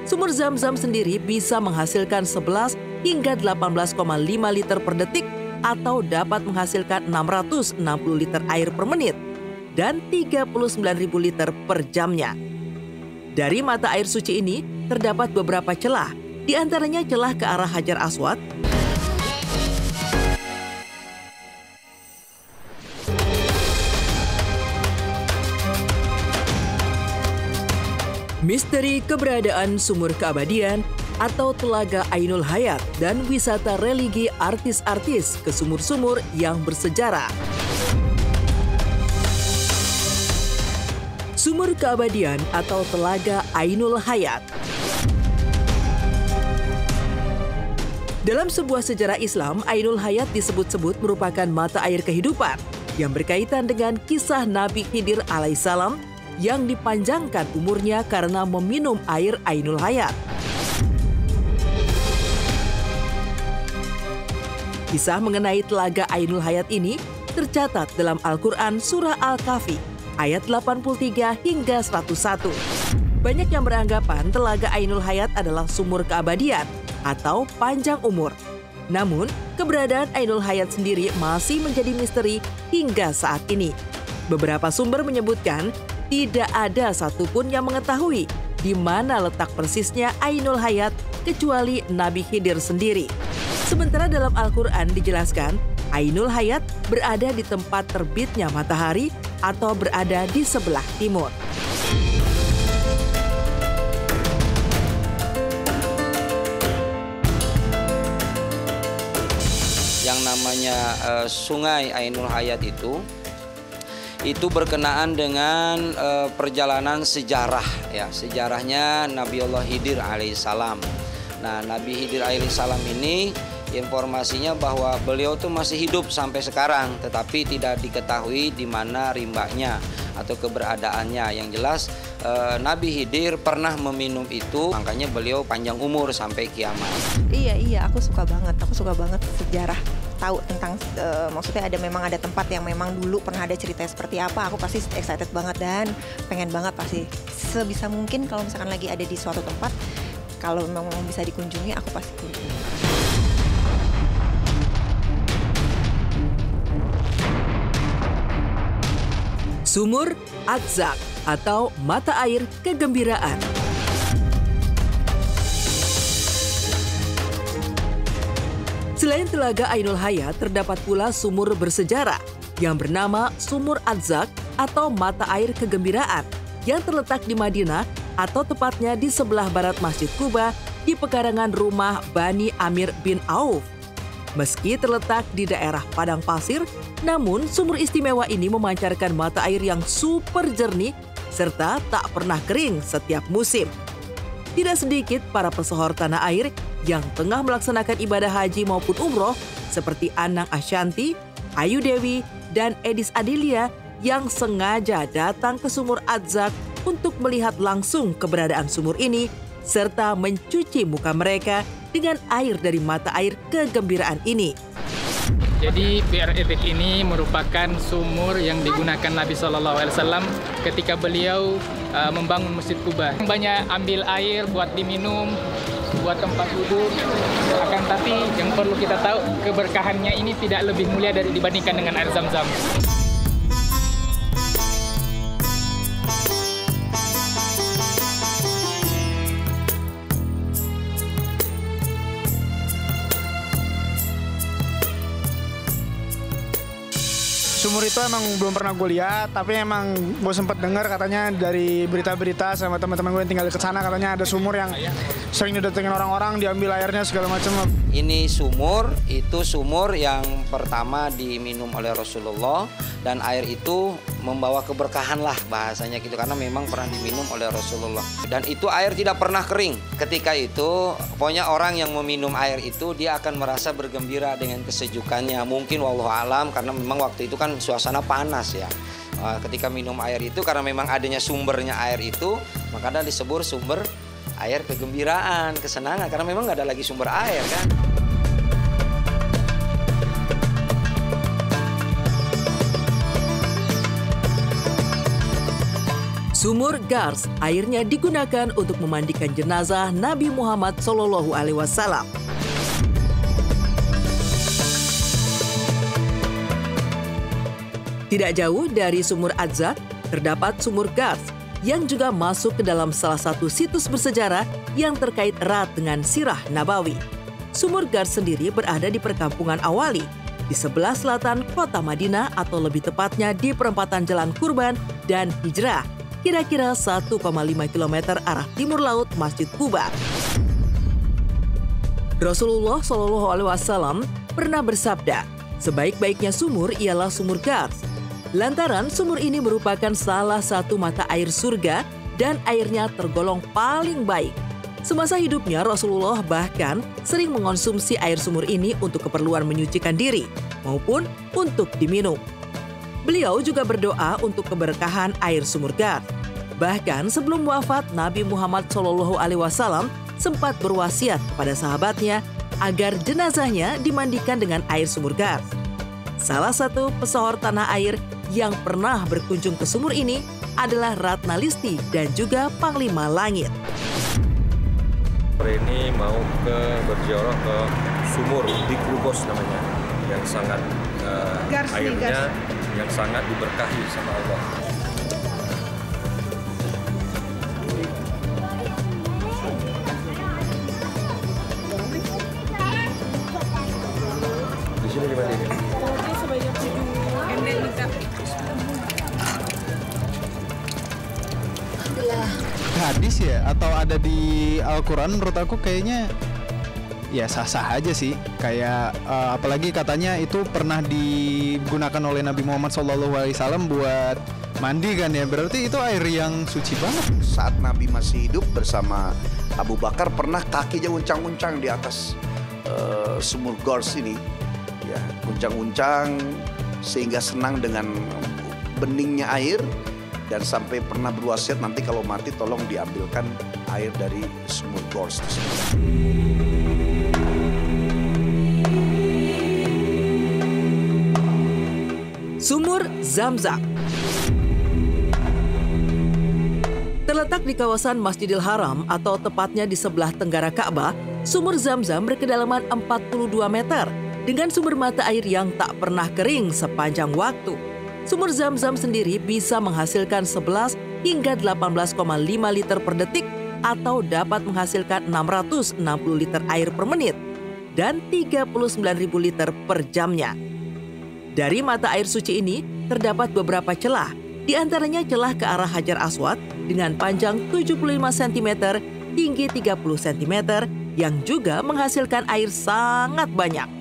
Sumur Zam-Zam sendiri bisa menghasilkan 11 hingga 18,5 liter per detik atau dapat menghasilkan 660 liter air per menit dan 39.000 liter per jamnya. Dari mata air suci ini terdapat beberapa celah, di antaranya celah ke arah Hajar Aswad, misteri keberadaan sumur keabadian atau Telaga Ainul Hayat dan wisata religi artis-artis ke sumur-sumur yang bersejarah. Sumur keabadian atau Telaga Ainul Hayat. Dalam sebuah sejarah Islam, Ainul Hayat disebut-sebut merupakan mata air kehidupan yang berkaitan dengan kisah Nabi Khidir alaihissalam yang dipanjangkan umurnya karena meminum air Ainul Hayat. Kisah mengenai Telaga Ainul Hayat ini tercatat dalam Al-Quran Surah Al-Kahfi ayat 83 hingga 101. Banyak yang beranggapan Telaga Ainul Hayat adalah sumur keabadian atau panjang umur. Namun, keberadaan Ainul Hayat sendiri masih menjadi misteri hingga saat ini. Beberapa sumber menyebutkan tidak ada satupun yang mengetahui di mana letak persisnya Ainul Hayat kecuali Nabi Khidir sendiri. Sementara dalam Al-Quran dijelaskan, Ainul Hayat berada di tempat terbitnya matahari atau berada di sebelah timur. Yang namanya Sungai Ainul Hayat itu berkenaan dengan perjalanan sejarah ya, sejarahnya Nabiullah Khidir alaihissalam. Nah, Nabi Khidir alaihissalam ini informasinya bahwa beliau tuh masih hidup sampai sekarang, tetapi tidak diketahui di mana rimbanya atau keberadaannya. Yang jelas Nabi Khidir pernah meminum itu, makanya beliau panjang umur sampai kiamat. Iya, aku suka banget sejarah, tahu tentang maksudnya memang ada tempat yang memang dulu pernah ada cerita seperti apa. Aku pasti excited banget dan pengen banget pasti sebisa mungkin kalau misalkan lagi ada di suatu tempat, kalau memang bisa dikunjungi aku pasti kunjungi. Sumur Adzak atau mata air kegembiraan. Selain Telaga Ainul Hayat, terdapat pula sumur bersejarah yang bernama Sumur Adzak atau mata air kegembiraan yang terletak di Madinah atau tepatnya di sebelah barat Masjid Kuba di pekarangan rumah Bani Amir bin Auf. Meski terletak di daerah padang pasir, namun sumur istimewa ini memancarkan mata air yang super jernih serta tak pernah kering setiap musim. Tidak sedikit para pesohor tanah air yang tengah melaksanakan ibadah haji maupun umroh seperti Anang Ashanti, Ayu Dewi, dan Edis Adilia yang sengaja datang ke sumur Adzak untuk melihat langsung keberadaan sumur ini serta mencuci muka mereka dengan air dari mata air kegembiraan ini. Jadi Bi'r Itik ini merupakan sumur yang digunakan Nabi SAW ketika beliau membangun Masjid Kuba. Banyak ambil air buat diminum, buat tempat wudhu. Akan tapi yang perlu kita tahu, keberkahannya ini tidak lebih mulia dibandingkan dengan air Zam-Zam. Sumur itu emang belum pernah gue lihat, tapi emang gue sempet dengar katanya dari berita-berita sama teman-teman gue yang tinggal di sana, katanya ada sumur yang sering didatengin orang-orang, diambil airnya segala macam. Ini sumur, itu sumur yang pertama diminum oleh Rasulullah, dan air itu membawa keberkahan lah bahasanya gitu, karena memang pernah diminum oleh Rasulullah. Dan itu air tidak pernah kering. Ketika itu, pokoknya orang yang meminum air itu dia akan merasa bergembira dengan kesejukannya. Mungkin wallahu alam, karena memang waktu itu kan suasana panas ya. Ketika minum air itu, karena memang adanya sumbernya air itu, makanya disebut sumber air kegembiraan, kesenangan, karena memang nggak ada lagi sumber air kan. Sumur Gars airnya digunakan untuk memandikan jenazah Nabi Muhammad SAW. Tidak jauh dari Sumur Adzak, terdapat Sumur Gars yang juga masuk ke dalam salah satu situs bersejarah yang terkait erat dengan sirah Nabawi. Sumur Gars sendiri berada di perkampungan Awali, di sebelah selatan kota Madinah atau lebih tepatnya di perempatan Jalan Kurban dan Hijrah, kira-kira 1,5 km arah timur laut Masjid Quba. Rasulullah SAW pernah bersabda, sebaik-baiknya sumur ialah Sumur Gars. Lantaran sumur ini merupakan salah satu mata air surga dan airnya tergolong paling baik. Semasa hidupnya Rasulullah bahkan sering mengonsumsi air sumur ini untuk keperluan menyucikan diri maupun untuk diminum. Beliau juga berdoa untuk keberkahan air Sumur Gars. Bahkan sebelum wafat, Nabi Muhammad SAW sempat berwasiat kepada sahabatnya agar jenazahnya dimandikan dengan air Sumur Gars. Salah satu pesohor tanah air yang pernah berkunjung ke sumur ini adalah Ratna Listi dan juga Panglima Langit. Ini mau berziarah ke sumur di Krugos namanya, yang sangat airnya yang sangat diberkahi sama Allah. Di sini gimana ini? Hadis ya, atau ada di Al-Quran, menurut aku kayaknya ya sah-sah aja sih. Kayak apalagi katanya itu pernah digunakan oleh Nabi Muhammad SAW buat mandi kan ya, berarti itu air yang suci banget. Saat Nabi masih hidup bersama Abu Bakar, pernah kakinya uncang-uncang di atas Sumur Gars ini, ya, uncang-uncang sehingga senang dengan beningnya air. Dan sampai pernah berwasiat nanti kalau mati tolong diambilkan air dari Sumur Gars tersebut. Sumur Zamzam terletak di kawasan Masjidil Haram atau tepatnya di sebelah tenggara Ka'bah. Sumur Zamzam berkedalaman 42 meter dengan sumber mata air yang tak pernah kering sepanjang waktu. Sumur Zamzam sendiri bisa menghasilkan 11 hingga 18,5 liter per detik atau dapat menghasilkan 660 liter air per menit dan 39.000 liter per jamnya. Dari mata air suci ini terdapat beberapa celah, di antaranya celah ke arah Hajar Aswad dengan panjang 75 cm, tinggi 30 cm yang juga menghasilkan air sangat banyak.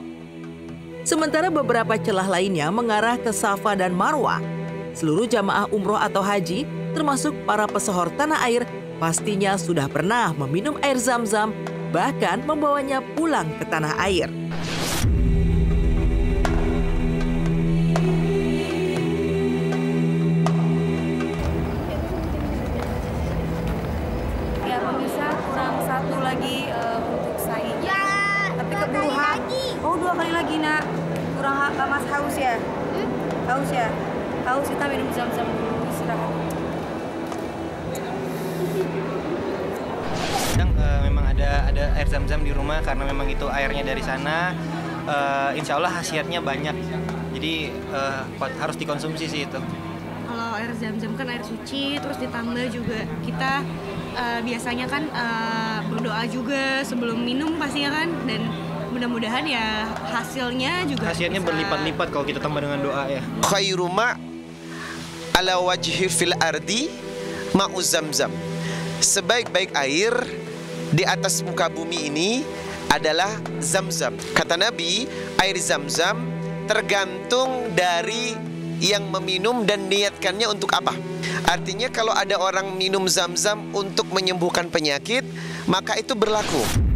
Sementara beberapa celah lainnya mengarah ke Safa dan Marwah. Seluruh jamaah umroh atau haji, termasuk para pesohor tanah air, pastinya sudah pernah meminum air Zamzam, bahkan membawanya pulang ke tanah air. Ya pemirsa, kurang satu lagi untuk saya. Tapi keburu Oh, 2 kali lagi nak. Kurang Mas haus ya? Haus ya? Haus, kita minum Zamzam dulu, istirahat. Kadang memang ada air Zamzam di rumah karena memang itu airnya dari sana. Insya Allah khasiatnya banyak. Jadi harus dikonsumsi sih itu. Kalau air Zamzam kan air suci, terus ditambah juga kita biasanya kan berdoa juga sebelum minum pastinya kan, dan mudah-mudahan ya hasilnya bisa berlipat-lipat kalau kita tambah dengan doa ya. Khairu ma ala wajhi fil ardi ma'u Zamzam. Sebaik-baik air di atas muka bumi ini adalah Zamzam. Kata Nabi, air Zamzam tergantung dari yang meminum dan niatkannya untuk apa. Artinya kalau ada orang minum Zamzam untuk menyembuhkan penyakit, maka itu berlaku.